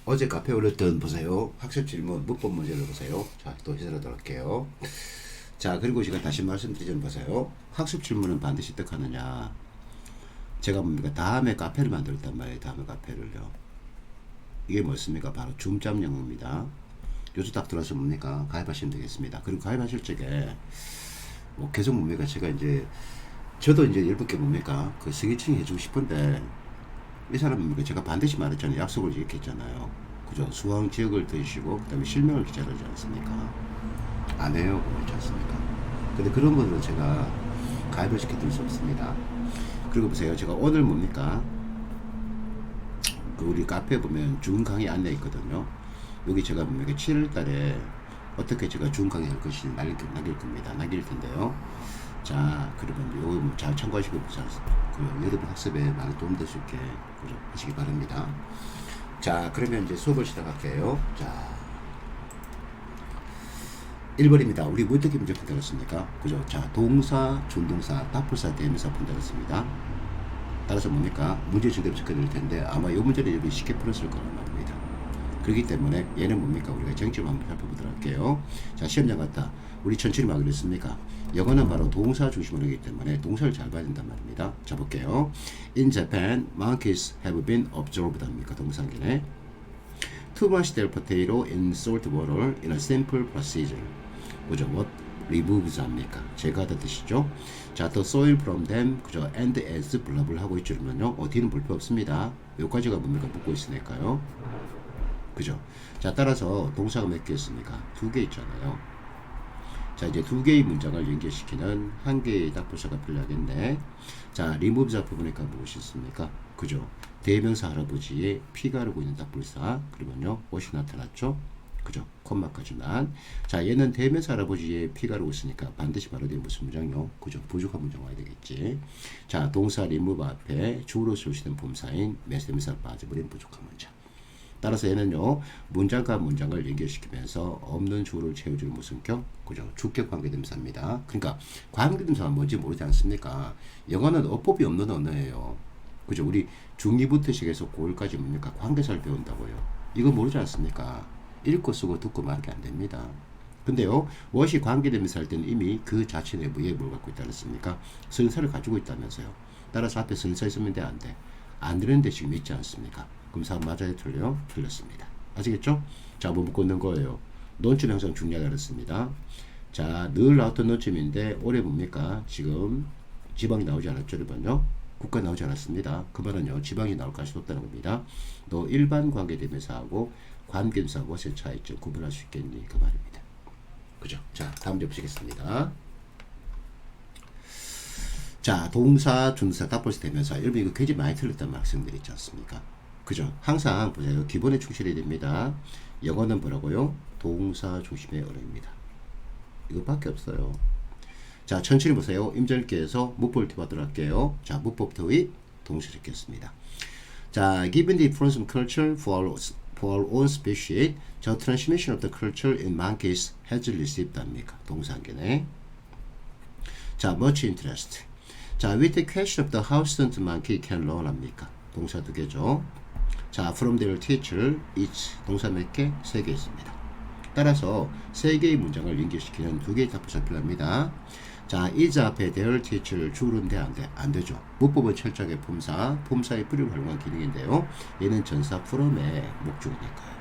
어제 카페 올렸던 보세요. 학습 질문 문법 문제를 보세요. 자, 또 해설하도록 할게요. 자, 그리고 제가 다시 말씀드리자면 보세요. 학습 질문은 반드시 어떡하느냐. 제가 뭡니까? 다음에 카페를 만들었단 말이에요. 다음에 카페를요. 이게 뭐였습니까? 바로 줌짬 영어입니다. 요즘 딱 들어서 뭡니까? 가입하시면 되겠습니다. 그리고 가입하실 적에 뭐 계속 뭡니까? 제가 이제 저도 이제 일부께 뭡니까? 그 스위칭 해주고 싶은데 이 사람 뭡니까? 제가 반드시 말했잖아요. 약속을 이렇게 했잖아요. 그죠? 수강 지역을 드시고 그다음에 실명을 기재하지 않습니까? 안 해요. 그렇지 않습니까? 근데 그런 분들은 제가 가입을 시켜드릴 수 없습니다. 그리고 보세요. 제가 오늘 뭡니까? 그 우리 카페에 보면 줌 강의 안내 있거든요. 여기 제가 뭡니까? 7월 달에 어떻게 제가 줌 강의 할 것인지 남길 겁니다. 남길 텐데요. 자, 그러면 요거 잘 참고하시고 그 여러분 학습에 많은 도움 될 수 있게 하시기 바랍니다. 자, 그러면 이제 수업을 시작할게요. 자, 1번입니다. 우리 뭐 어떻게 문제 푼다랬습니까? 그죠? 자, 동사, 준동사, 답부사, 대명사 푼다랬습니다. 따라서 뭡니까? 문제 제대로 접근될 텐데 아마 이 문제를 여러분이 쉽게 풀었을 거란 말입니다. 그렇기 때문에 얘는 뭡니까? 우리가 쟁점 한번 살펴보도록 할게요. 자, 시험장 갔다. 우리 천천히 막 그랬습니까? 영어는 바로 동사 중심으로 하기 때문에 동사를 잘 봐야 된단 말입니다. 자, 볼게요. In Japan, monkeys have been observed 합니까? 동사기네. To wash their potato in salt water in a simple procedure. 그죠? What removes 합니까? 제거하다 뜻이죠. 자, 또 soil from them, 그죠? And as 블라블 하고 있으면요. 뒤는 볼필요 없습니다. 여기까지가 뭡니까? 붙고 있으니까요. 그죠? 자, 따라서 동사가 몇 개 있습니까? 2개 있잖아요. 자, 이제 2개의 문장을 연결시키는 1개의 답부사가 필요하겠네. 자, remove 잡혀 보니까 무엇이 있습니까? 그죠? 대명사 할아버지의 피가 흐르고 있는 답부사. 그러면요, 옷이 나타났죠? 그죠? 콤마까지만. 자, 얘는 대명사 할아버지의 피가 흐르고 있으니까 반드시 바로 뒤에 무슨 문장요? 그죠? 부족한 문장 와야 되겠지. 자, 동사 remove 앞에 주어로 쓰시는 품사인 대명사가 빠져버린 부족한 문장. 따라서 얘는요, 문장과 문장을 연결시키면서 없는 주어를 채워줄 무슨격? 그죠? 주격 관계대명사입니다. 그러니까 관계대명사가 뭔지 모르지 않습니까? 영어는 어법이 없는 언어예요. 그죠? 우리 중2부터 시작해서 고1까지 뭡니까? 관계사를 배운다고요. 이거 모르지 않습니까? 읽고 쓰고 듣고 말하기 안 됩니다. 근데요, what이 관계대명사 할 때는 이미 그 자체 내부에 뭘 갖고 있다 그랬습니까? 선사를 가지고 있다면서요. 따라서 앞에 선사 있으면 돼, 안 돼? 안 되는데 지금 있지 않습니까? 그럼 사업 맞아요? 틀려요? 틀렸습니다. 아시겠죠? 자, 뭐 묻고 있는 거예요? 논점이 항상 중요하다 그랬습니다. 자, 늘 나왔던 논점인데 올해 뭡니까? 지금 지방이 나오지 않았죠, 여러분요? 국가 나오지 않았습니다. 그 말은요, 지방이 나올 가능성이 없다는 겁니다. 너 일반 관계대명사하고 관계대명사 무엇의 차이점 구분할 수 있겠니? 그 말입니다. 그죠? 자, 다음 점 보시겠습니다. 자, 동사, 준사, 답부사, 대명사. 여러분 이거 굉장히 많이 틀렸다는 말씀들이 있지 않습니까? 그죠? 항상 보세요. 기본에 충실해야 됩니다. 영어는 뭐라고요? 동사 중심의 언어입니다. 이거밖에 없어요. 자, 천천히 보세요. 임절기에서 문법을 팁하도록 할게요. 자, 문법 토익 동시에 읽겠습니다. 자, given the difference in culture for our own species, the transmission of the culture in monkeys has received 합니까? 동사 한 개네. 자, much interest. 자, with the question of the how student monkey can learn 합니까? 동사 2개죠. 자, from their teacher, each 동사 몇 개? 3개 있습니다. 따라서 3개의 문장을 연결시키는 2개의 답부사 필요합니다. 자, is 앞에 their teacher 주어는 돼, 안 돼? 안 되죠. 문법은 철저하게 품사의 뿌리를 활용한 기능인데요. 얘는 전사 from의 목적이니까요.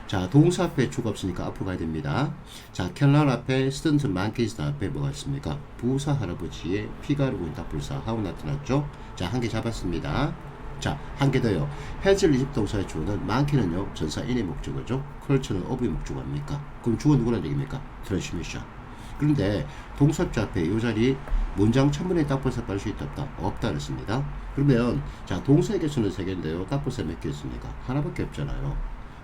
자, 동사 앞에 주가 없으니까 앞으로 가야 됩니다. 자, 캔럴 앞에 student monkeys 앞에 뭐가 있습니까? 부사 할아버지의 피가 흐르고 있는 답부사 하고 나타났죠? 자, 한 개 잡았습니다. 자, 한 개 더요. has received 동사의 주어는 monkey는요, 전사 in의 목적어죠? culture는 of의 목적어입니까? 그럼 주어 누구란 얘기입니까? transmission. 그런데 동사자 앞에 이 자리 문장 천문의 답부사 빠질 수 있다 없다? 없다 그랬습니다. 그러면 자, 동사의 개수는 3개인데요. 답부사 몇 개 있습니까? 하나밖에 없잖아요.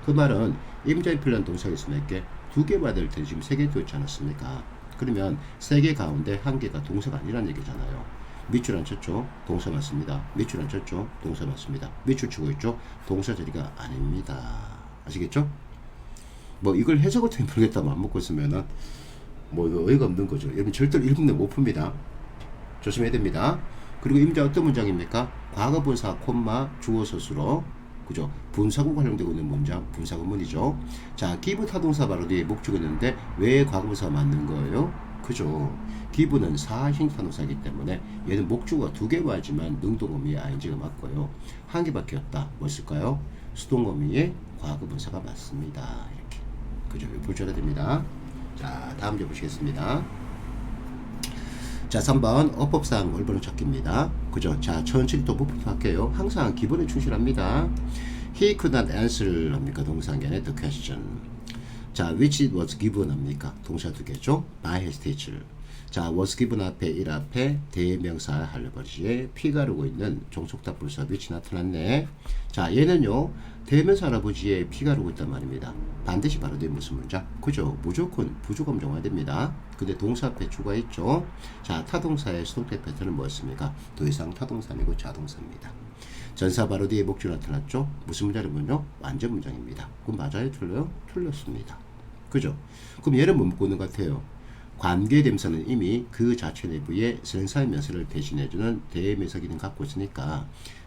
그 말은 임자에 필요한 동사가 있으면 몇 개? 2개 봐야 될 텐데 지금 3개 또 있지 않았습니까? 그러면 3개 가운데 1개가 동사가 아니란 얘기잖아요. 밑줄 안 쳤죠? 동사 맞습니다. 밑줄 안 쳤죠? 동사 맞습니다. 밑줄 치고 있죠? 동사 자리가 아닙니다. 아시겠죠? 뭐 이걸 해석을 어떻게 모르겠다 맘 먹고 있으면은 뭐 이거 어이가 없는 거죠. 여러분 절대로 1분 내 못 풉니다. 조심해야 됩니다. 그리고 임자 어떤 문장입니까? 과거분사 콤마 주어 서술어 그죠? 분사구가 활용되고 있는 문장, 분사구문이죠. 자, give 타동사 바로 뒤에 목적이 있는데 왜 과거분사가 맞는 거예요? 그죠? give는 사행타동사이기 때문에 얘는 목적어가 두 개 와야지만 능동어미의 ing가 맞고요. 한 개밖에 없다. 뭐 쓸까요? 수동어미의 과거분사가 맞습니다. 이렇게. 그죠? 보셔야 됩니다. 자, 다음 주 보시겠습니다. 자, 3번 어법상 올바른 찾기입니다. 그죠? 자, 천천히 또 부터 할게요. 항상 기본에 충실합니다. He could not answer 합니까? 동사견의 the question. 자, which was given 합니까? 동사 두 개죠. by his teacher. 자, was given 앞에 1 앞에 대명사 할아버지의 피 가르고 있는 종속답 불사 which 나타났네. 자, 얘는요 대명사 할아버지의 피 가르고 있단 말입니다. 반드시 바로 된 무슨 문장? 그죠? 무조건 부조금 정화됩니다. 근데 동사 앞에 주가 있죠. 자, 타동사의 수동태 패턴은 뭐였습니까? 더 이상 타동사 아니고 자동사입니다. 전사 바로 뒤에 목적 나타났죠? 무슨 문장이면요? 완전 문장입니다. 그럼 맞아요? 틀려요? 틀렸습니다. 그죠? 그럼 얘는 뭐 묻고 있는 것 같아요? 관계대명사는 이미 그 자체 내부에 선행사의 명사를 대신해주는 대명사 기능 갖고 있으니까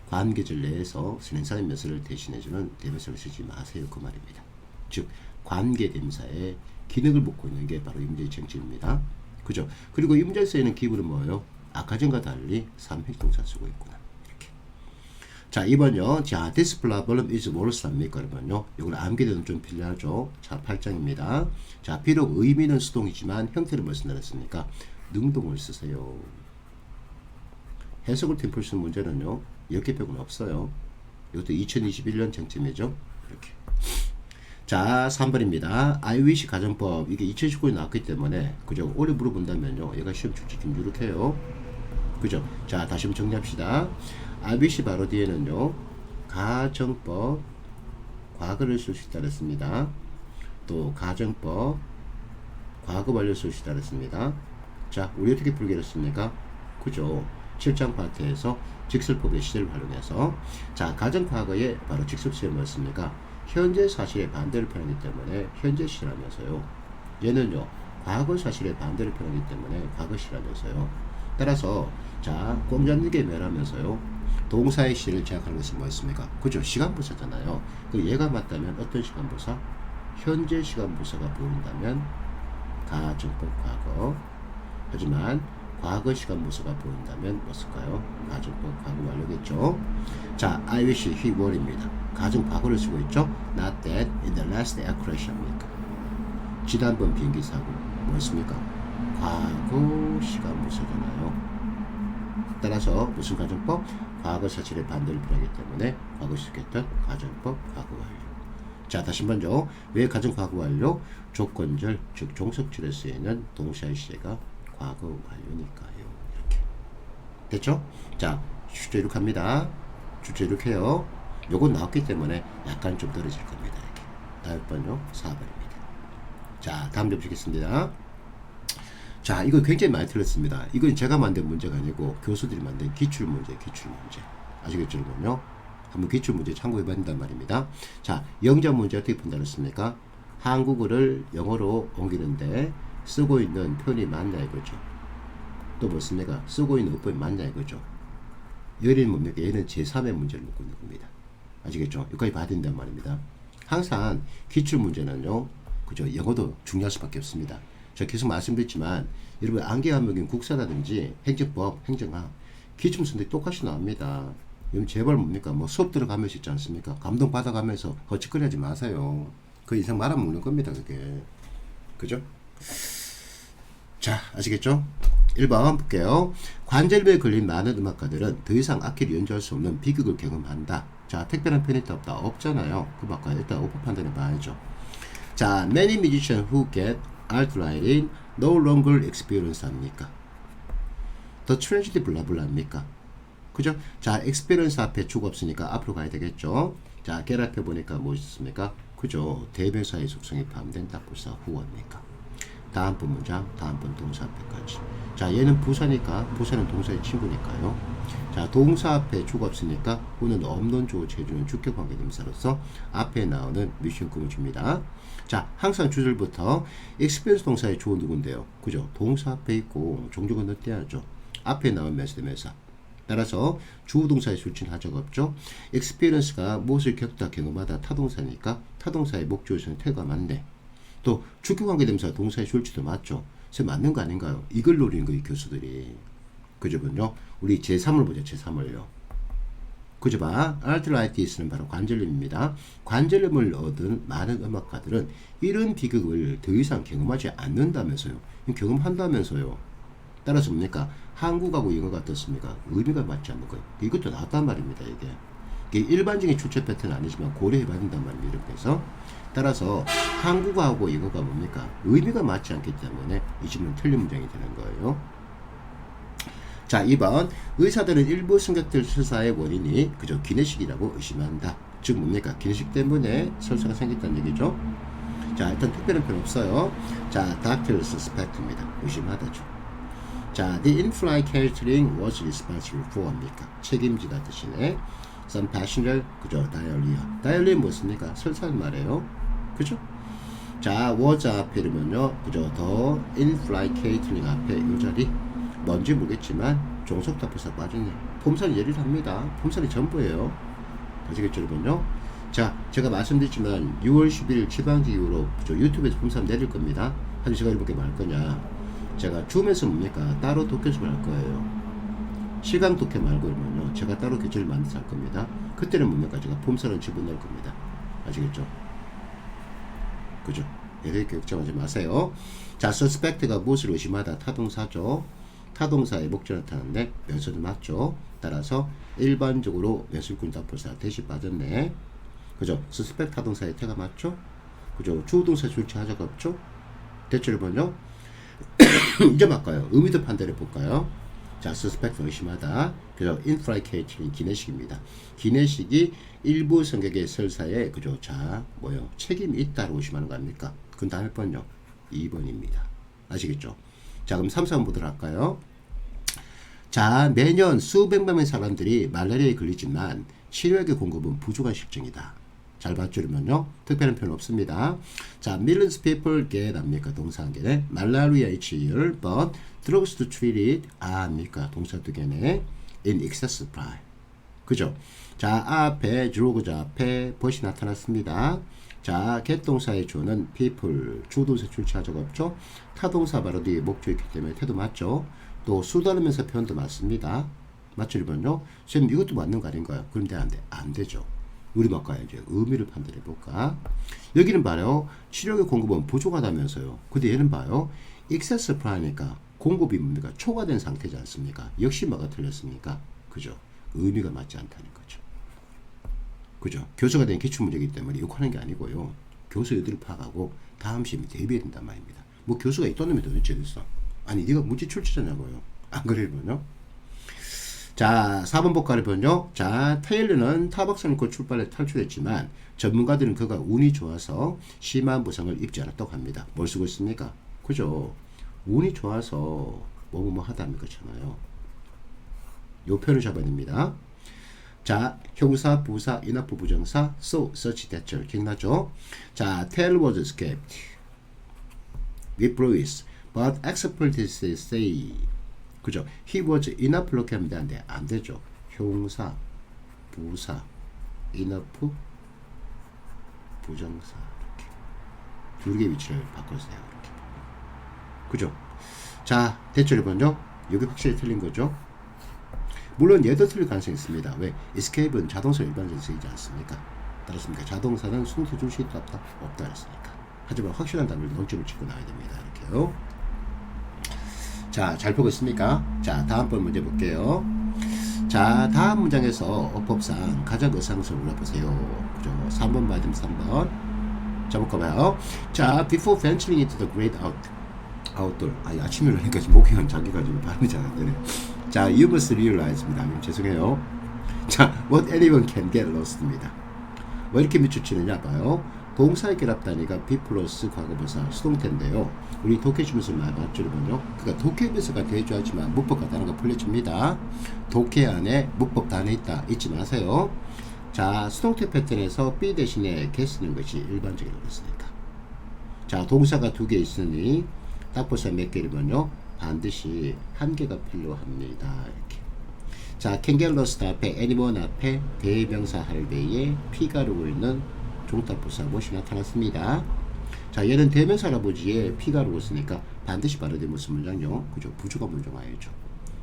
관계절 내에서 선행사의 명사를 대신해주는 대명사를 쓰지 마세요. 그 말입니다. 즉 관계대명사의 기능을 묻고 있는 게 바로 이 문제의 정체입니다. 그죠? 그리고 이 문제에 쓰이는 기분은 뭐예요? 아까 전과 달리 삼행동사 쓰고 있구나. 자, 2번요. 자, this problem is worse 합니까? 그러면요. 이걸 암기되는 좀 필요하죠. 자, 8장입니다. 자, 비록 의미는 수동이지만 형태를 뭘 쓴다 했습니까? 능동을 쓰세요. 해석을 팀플 쓰는 문제는요. 이렇게 빼고는 없어요. 이것도 2021년 정점이죠. 이렇게. 자, 3번입니다. I wish 가정법. 이게 2019년에 나왔기 때문에, 그죠? 올해 물어본다면요. 얘가 시험 출제 좀 유력해요. 그죠? 자, 다시 한번 정리합시다. I wish 바로 뒤에는요. 가정법, 과거를 쓸 수 있다 그랬습니다. 또 가정법, 과거 완료 쓸 수 있다 그랬습니다. 자, 우리 어떻게 풀기로 했습니까? 그죠? 7장 파트에서 직설법의 시제를 활용해서 자, 가정과거에 바로 직설시제는 뭐였습니까? 현재 사실의 반대를 표현하기 때문에 현재 시라면서요. 얘는요. 과거 사실의 반대를 표현하기 때문에 과거 시라면서요. 따라서 자, 꼼잡리게 매라면서요. 동사의 시를 제약하는 것은 뭐였습니까? 그죠? 시간부사잖아요. 그 얘가 맞다면 어떤 시간부사? 현재 시간부사가 보인다면 가정법 과거. 하지만 과거 시간부사가 보인다면 무엇일까요? 가정법 과거 완료겠죠. 자, I wish he were입니다. 가정 과거를 쓰고 있죠. Not that in the last air crash 합니까? 지난번 비행기 사고 뭐였습니까? 과거 시간부사잖아요. 따라서 무슨 가정법? 과거 사실의 반대를 표현하기 때문에 과거 시켰던 가정법 과거 완료. 자, 다시 먼저 왜 가정 과거 완료? 조건절 즉 종속절에 쓰이는 동사의 시제가 과거 완료니까요. 이렇게 됐죠? 자, 주제 이렇게 합니다. 주제 이렇게 해요. 요건 나왔기 때문에 약간 좀 떨어질 겁니다. 이렇게. 다음 번요 4번입니다. 자, 다음 점 보겠습니다. 자, 이거 굉장히 많이 틀렸습니다. 이건 제가 만든 문제가 아니고 교수들이 만든 기출문제, 기출문제. 아시겠죠, 여러분요? 한번 기출문제 참고해 봐야 말입니다. 자, 영작 문제 어떻게 푼다 그랬습니까? 한국어를 영어로 옮기는데 쓰고 있는 표현이 맞냐 이거죠. 또 뭐습니까? 쓰고 있는 어법이 맞냐 이거죠. 얘는 뭡니까? 얘는 제3의 문제를 묻고 있는 겁니다. 아시겠죠? 여기까지 봐야 된단 말입니다. 항상 기출문제는요, 그죠? 영어도 중요할 수밖에 없습니다. 제가 계속 말씀드렸지만 여러분 암기 과목인 국사라든지 행정법, 행정학 기출문제들이 똑같이 나옵니다. 여러분 제발 뭡니까? 뭐 수업 들어가면서 있지 않습니까? 감동 받아가면서 거짓거리하지 마세요. 그 인생 말아먹는 겁니다. 그게. 그죠? 자, 아시겠죠? 1번 볼게요. 관절염에 걸린 많은 음악가들은 더 이상 악기를 연주할 수 없는 비극을 경험한다. 자, 특별한 편이 없다. 없잖아요. 그 아까 일단 오법 판단해 봐야죠. 자, many musicians who get arthritis no longer experience 합니까? The transitive 블라블라 합니까? 그죠? 자, experience 앞에 주가 없으니까 앞으로 가야 되겠죠? 자, get 앞에 보니까 뭐 있습니까? 그죠? 대명사의 속성이 포함된 답부사 who입니까? 다음번 문장, 다음번 동사 앞에까지. 자, 얘는 부사니까, 부사는 동사의 친구니까요. 자, 동사 앞에 주가 없으니까 who는 없는 주어 체주는 주격 관계 대명사로서 앞에 나오는 미션 꿈을 줍니다. 자, 항상 주절부터 experience 동사의 주어 누군데요? 그죠? 동사 앞에 있고 종족은 넣어야죠. 앞에 나온 명사 대명사. 따라서 주어동사의 술치는 하자가 없죠. experience가 무엇을 겪다 경험하다 타동사니까 타동사의 목적어에서는 태가 맞네. 또 주격관계대명사 동사의 술치도 맞죠. 그래서 맞는 거 아닌가요? 이걸 노리는 거예요 교수들이. 그죠군요. 우리 제3을 보죠. 제3을요. 그죠 봐. arthritis는 바로 관절염입니다. 관절염을 얻은 많은 음악가들은 이런 비극을 더 이상 경험하지 않는다면서요. 경험한다면서요. 따라서 뭡니까? 한국하고 영어가 어떻습니까? 의미가 맞지 않는 거예요. 이것도 나왔단 말입니다. 이게 일반적인 출제 패턴은 아니지만 고려해봐야 된단 말입니다. 이렇게 해서 따라서 한국어하고 영어가 뭡니까? 의미가 맞지 않기 때문에 이 질문은 틀린 문장이 되는 거예요. 자, 2번 의사들은 일부 승객들 설사의 원인이 그저 기내식이라고 의심한다. 즉 뭡니까? 기내식 때문에 설사가 생겼다는 얘기죠. 자, 일단 특별한 표현 없어요. 자, doctors suspect입니다. 의심하다죠. 자, the in-flight catering was responsible for입니까? 책임지다 뜻이네. Some passenger, 그죠? diarrhea. diarrhea 무엇입니까? 설사는 말이에요. 그죠? 자, was 앞에 이러면요. 그죠? 더 in-flight catering 앞에 이 자리. 뭔지 모르겠지만 종속 답부사 빠졌네. 폼사는 예를 합니다. 폼사는 전부예요. 아시겠죠, 여러분요? 자, 제가 말씀드렸지만 6월 10일 지방지 이후로 그죠? 유튜브에서 폼사 내릴 겁니다. 하지만 제가 이렇게 말 거냐? 제가 줌에서 뭡니까? 따로 독해수를 할 거예요. 시간 독해 말고 그러면요. 제가 따로 교재를 만들어서 할 겁니다. 그때는 뭡니까? 제가 폼사는 집어넣을 겁니다. 아시겠죠? 그죠? 이렇게 걱정하지 마세요. 자, suspect가 무엇을 의심하다 타동사죠. 타동사의 목적을 나타내는데 명사도 맞죠. 따라서 일반적으로 매술꾼 답부사 대신 빠졌네. 그죠? suspect 타동사의 태가 맞죠? 그죠? 주어동사 줄치하자가 없죠? 대체를 보죠. 이제 바꿔요. 의미도 판단해 볼까요? 자, suspect 의심하다. 그죠? in-flight catering 기내식입니다. 기내식이 일부 승객의 설사에 그죠? 자, 뭐요? 책임이 있다고 의심하는 거 아닙니까? 그건 다음 번요. 2번입니다. 아시겠죠? 자, 그럼 3, 4번 보도록 할까요? 자, 매년 수백만 명의 사람들이 말라리아에 걸리지만 치료약의 공급은 부족한 실정이다. 잘 봐주려면요. 특별한 표현 없습니다. 자, millions people get 합니까? 동사 한 개네. malaria each year, but drugs to treat it 합니까? 동사 두 개네. in excess supply. 그죠? 자, 앞에 drugs 앞에 벗이 나타났습니다. 자, get 동사의 주어는 people, 주동사 출처하자가 없죠? 타동사 바로 뒤에 목적이기 때문에 태도 맞죠? 또 수다르면서 표현도 맞습니다. 맞죠? 이번요. 선생님 이것도 맞는 거 아닌가요? 그런데 안 돼. 안 되죠. 우리 바꿔야죠. 의미를 판단해 볼까? 여기는 봐요. 치료의 공급은 부족하다면서요. 근데 얘는 봐요. excess supply니까 공급이 뭡니까? 초과된 상태지 않습니까? 역시 뭐가 틀렸습니까? 그죠? 의미가 맞지 않다는 거죠. 그죠? 교수가 된 기출문제이기 때문에 욕하는 게 아니고요. 교수 의도를 파악하고 다음 시험에 대비해야 된단 말입니다. 뭐 교수가 있던 놈이 도대체 어딨어? 아니 네가 문제 출제자냐고요. 안 그러면요? 자, 4번 복가를 보면요. 자, 테일러는 타박사님과 출발에 탈출했지만 전문가들은 그가 운이 좋아서 심한 부상을 입지 않았다고 합니다. 뭘 쓰고 있습니까? 그죠? 운이 좋아서 뭐뭐 하다는 거잖아요. 요 표현을 잡아야 됩니다. 자, 형사, 부사, 인합부, 부정사, so, such, that, 기억나죠? 자, Taylor was escaped with Bruce, but experts say 그죠? He was enough 이렇게 하면 되는데 안 되죠. 형사, 부사, enough, 부정사 이렇게 두 개의 위치를 바꿔주세요. 이렇게 그죠? 자, 대체를 보면요. 여기 확실히 틀린 거죠. 물론 얘도 틀릴 가능성이 있습니다. 왜? escape은 자동차 일반적으로 쓰이지 않습니까? 따랐습니까? 자동사는 순서 줄 수 있다 없다? 없다 했으니까. 하지만 확실한 답을 논점을 찍고 나와야 됩니다. 이렇게요. 자, 잘 보고 있습니까? 자, 다음번 문제 볼게요. 자, 다음 문장에서 어법상 가장 의상스러운 골라보세요. 그죠? 3번 맞으면 3번. 자, 볼까봐요. 자, before venturing into the great outdoor. 아침에 일어나니까 목이 자기가 지금 발음이 잘 안 되네. 자, you must realize입니다. 죄송해요. 자, what anyone can get lost입니다. 왜 이렇게 밑줄치느냐 봐요. 동사의 결합 단위가 be 플러스 과거분사 수동태인데요. 우리 독해지면서 많이 봤죠,요. 그러니까 독해분사가 대조하지만 문법과 단어가 풀려집니다. 독해 안에 문법 단어 있다 잊지 마세요. 자, 수동태 패턴에서 be 대신에 get 쓰는 것이 일반적이라고 했으니까. 자, 동사가 두 개 있으니 답부사 몇 개이면요 반드시 한 개가 필요합니다. 이렇게. 자, 캥겔러스트 앞에 애니먼 앞에 대명사 할배에 피가 오르고 있는 종탑부사 무엇이 나타났습니다. 자, 얘는 대명사 할아버지에 피가 오르고 있으니까 반드시 발효된 무슨 문장요? 그죠? 부주가 문장 와야죠.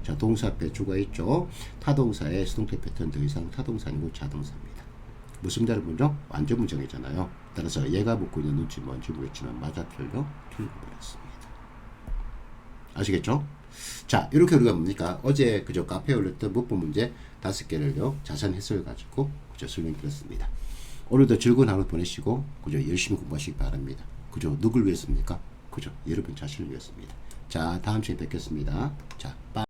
자, 동사 앞에 주가 있죠. 타동사의 수동태 패턴 더 이상 타동사 아니고 자동사입니다. 무슨 문장을 문장? 완전 문장이잖아요. 따라서 얘가 묻고 있는 눈치 뭔지 모르겠지만 맞아 틀려 틀려버렸습니다. 아시겠죠? 자, 이렇게 우리가 뭡니까? 어제 그저 카페에 올렸던 문법 문제 5개를요 자세한 해설 가지고 그저 설명드렸습니다. 오늘도 즐거운 하루 보내시고 그저 열심히 공부하시기 바랍니다. 그저 누굴 위해서입니까? 그저 여러분 자신을 위해서입니다. 자, 다음 시간에 뵙겠습니다. 자, 빠이.